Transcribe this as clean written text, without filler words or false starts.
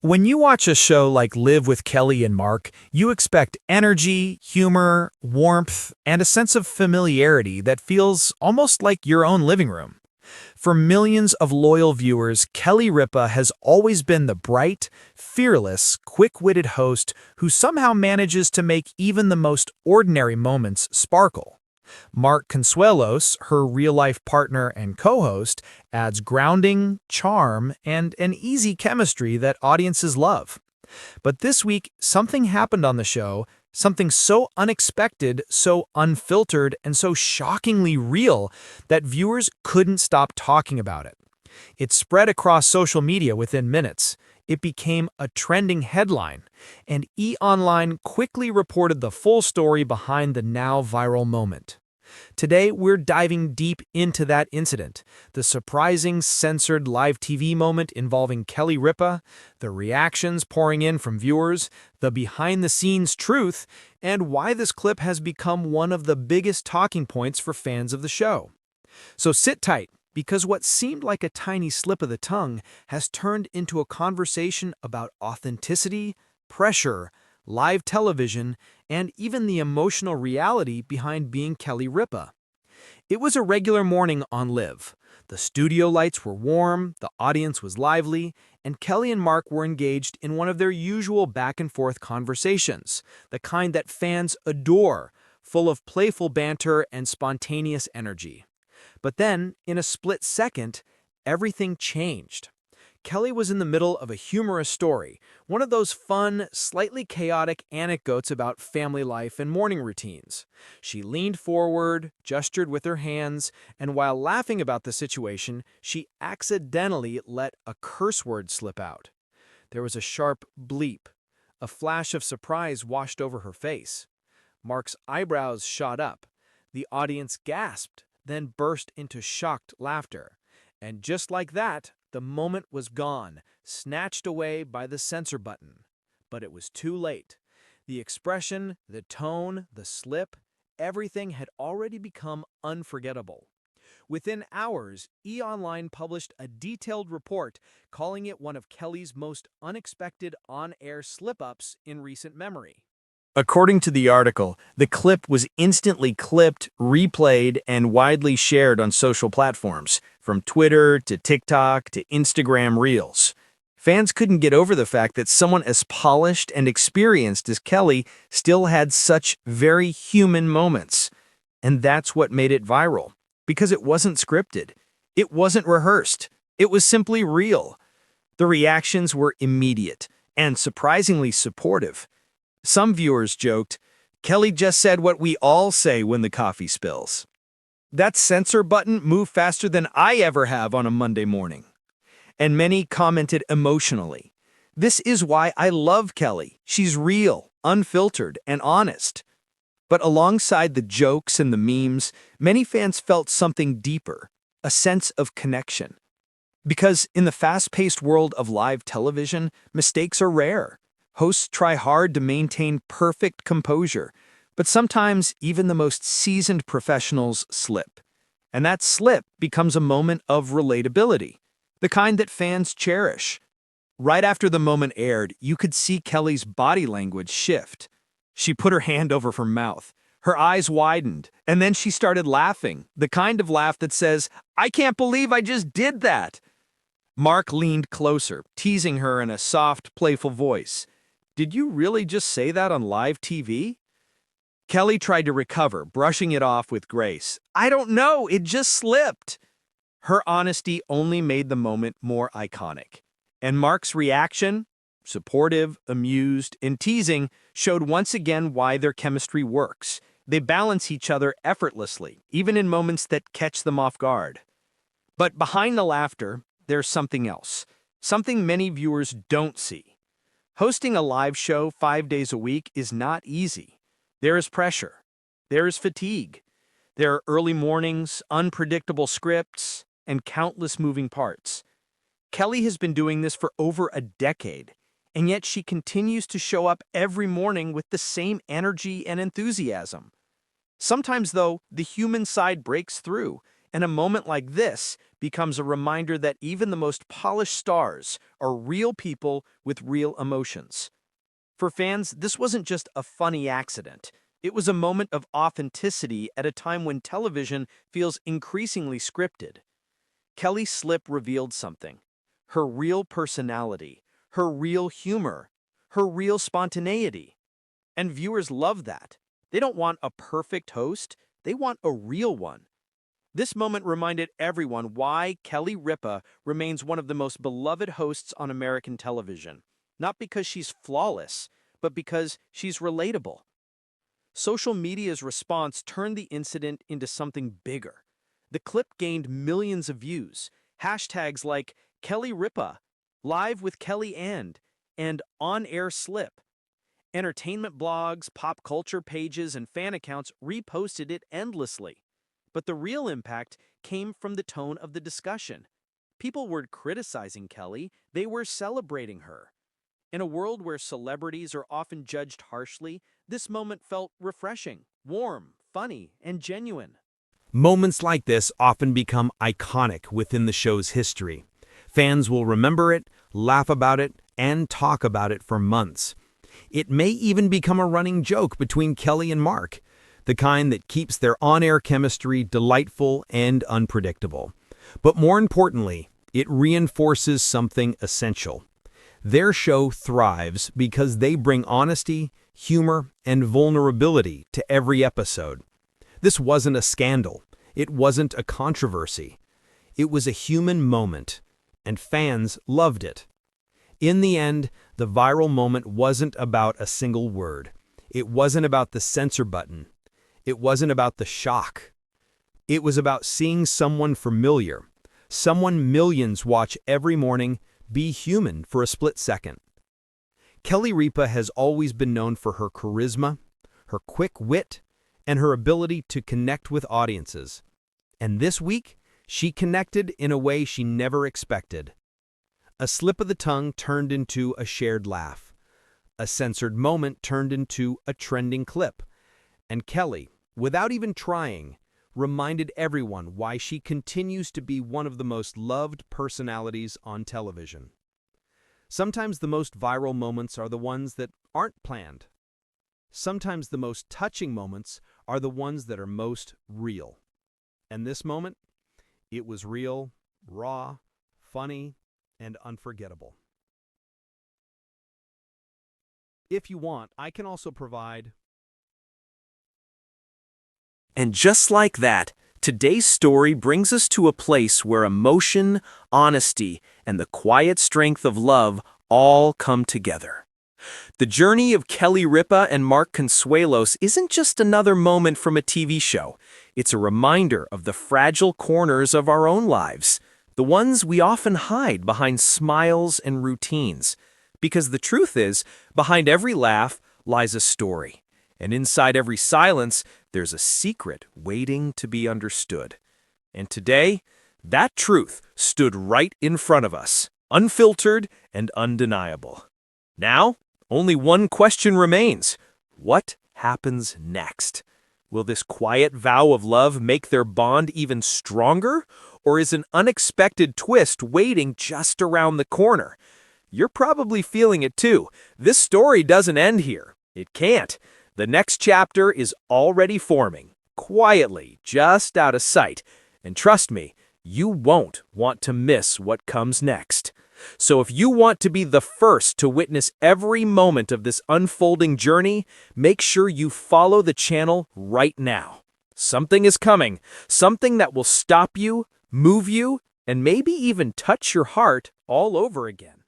When you watch a show like Live with Kelly and Mark, you expect energy, humor, warmth, and a sense of familiarity that feels almost like your own living room. For millions of loyal viewers, Kelly Ripa has always been the bright, fearless, quick-witted host who somehow manages to make even the most ordinary moments sparkle. Mark Consuelos, her real-life partner and co-host, adds grounding, charm, and an easy chemistry that audiences love. But this week, something happened on the show, something so unexpected, so unfiltered, and so shockingly real that viewers couldn't stop talking about it. It spread across social media within minutes. It became a trending headline, and E! Online quickly reported the full story behind the now viral moment. Today, we're diving deep into that incident, the surprising censored live TV moment involving Kelly Ripa, the reactions pouring in from viewers, the behind-the-scenes truth, and why this clip has become one of the biggest talking points for fans of the show. So sit tight, because what seemed like a tiny slip of the tongue has turned into a conversation about authenticity, pressure, live television, and even the emotional reality behind being Kelly Ripa. It was a regular morning on Live. The studio lights were warm, the audience was lively, and Kelly and Mark were engaged in one of their usual back-and-forth conversations, the kind that fans adore, full of playful banter and spontaneous energy. But then, in a split second, everything changed. Kelly was in the middle of a humorous story, one of those fun, slightly chaotic anecdotes about family life and morning routines. She leaned forward, gestured with her hands, and while laughing about the situation, she accidentally let a curse word slip out. There was a sharp bleep. A flash of surprise washed over her face. Mark's eyebrows shot up. The audience gasped, then burst into shocked laughter. And just like that, the moment was gone, snatched away by the censor button. But it was too late. The expression, the tone, the slip, everything had already become unforgettable. Within hours, E! Online published a detailed report calling it one of Kelly's most unexpected on-air slip-ups in recent memory. According to the article, the clip was instantly clipped, replayed, and widely shared on social platforms, from Twitter to TikTok to Instagram Reels. Fans couldn't get over the fact that someone as polished and experienced as Kelly still had such very human moments. And that's what made it viral, because it wasn't scripted. It wasn't rehearsed. It was simply real. The reactions were immediate and surprisingly supportive. Some viewers joked, "Kelly just said what we all say when the coffee spills." That censor button moved faster than I ever have on a Monday morning. And many commented emotionally, "This is why I love Kelly. She's real, unfiltered, and honest." But alongside the jokes and the memes, many fans felt something deeper, a sense of connection. Because in the fast-paced world of live television, mistakes are rare. Hosts try hard to maintain perfect composure, but sometimes even the most seasoned professionals slip. And that slip becomes a moment of relatability, the kind that fans cherish. Right after the moment aired, you could see Kelly's body language shift. She put her hand over her mouth. Her eyes widened, and then she started laughing, the kind of laugh that says, "I can't believe I just did that." Mark leaned closer, teasing her in a soft, playful voice. "Did you really just say that on live TV?" Kelly tried to recover, brushing it off with grace. "I don't know, it just slipped." Her honesty only made the moment more iconic. And Mark's reaction, supportive, amused, and teasing, showed once again why their chemistry works. They balance each other effortlessly, even in moments that catch them off guard. But behind the laughter, there's something else, something many viewers don't see. Hosting a live show 5 days a week is not easy. There is pressure. There is fatigue. There are early mornings, unpredictable scripts, and countless moving parts. Kelly has been doing this for over a decade, and yet she continues to show up every morning with the same energy and enthusiasm. Sometimes, though, the human side breaks through, And a moment like this becomes a reminder that even the most polished stars are real people with real emotions. For fans, this wasn't just a funny accident. It was a moment of authenticity at a time when television feels increasingly scripted. Kelly's slip revealed something: her real personality, her real humor, her real spontaneity. And viewers love that. They don't want a perfect host, they want a real one. This moment reminded everyone why Kelly Ripa remains one of the most beloved hosts on American television. Not because she's flawless, but because she's relatable. Social media's response turned the incident into something bigger. The clip gained millions of views. Hashtags like Kelly Ripa, Live with Kelly and On-Air Slip. Entertainment blogs, pop culture pages, and fan accounts reposted it endlessly. But the real impact came from the tone of the discussion. People weren't criticizing Kelly, they were celebrating her. In a world where celebrities are often judged harshly, this moment felt refreshing, warm, funny, and genuine. Moments like this often become iconic within the show's history. Fans will remember it, laugh about it, and talk about it for months. It may even become a running joke between Kelly and Mark, the kind that keeps their on-air chemistry delightful and unpredictable. But more importantly, it reinforces something essential. Their show thrives because they bring honesty, humor, and vulnerability to every episode. This wasn't a scandal. It wasn't a controversy. It was a human moment, and fans loved it. In the end, the viral moment wasn't about a single word. It wasn't about the censor button. It wasn't about the shock. It was about seeing someone familiar, someone millions watch every morning, be human for a split second. Kelly Ripa has always been known for her charisma, her quick wit, and her ability to connect with audiences. And this week, she connected in a way she never expected. A slip of the tongue turned into a shared laugh. A censored moment turned into a trending clip. And Kelly, without even trying, reminded everyone why she continues to be one of the most loved personalities on television. Sometimes the most viral moments are the ones that aren't planned. Sometimes the most touching moments are the ones that are most real. And this moment, it was real, raw, funny, and unforgettable. If you want, I can also provide. And just like that, today's story brings us to a place where emotion, honesty, and the quiet strength of love all come together. The journey of Kelly Ripa and Mark Consuelos isn't just another moment from a TV show. It's a reminder of the fragile corners of our own lives, the ones we often hide behind smiles and routines. Because the truth is, behind every laugh lies a story. And inside every silence, there's a secret waiting to be understood. And today, that truth stood right in front of us, unfiltered and undeniable. Now, only one question remains. What happens next? Will this quiet vow of love make their bond even stronger? Or is an unexpected twist waiting just around the corner? You're probably feeling it too. This story doesn't end here. It can't. The next chapter is already forming, quietly, just out of sight. And trust me, you won't want to miss what comes next. So if you want to be the first to witness every moment of this unfolding journey, make sure you follow the channel right now. Something is coming, something that will stop you, move you, and maybe even touch your heart all over again.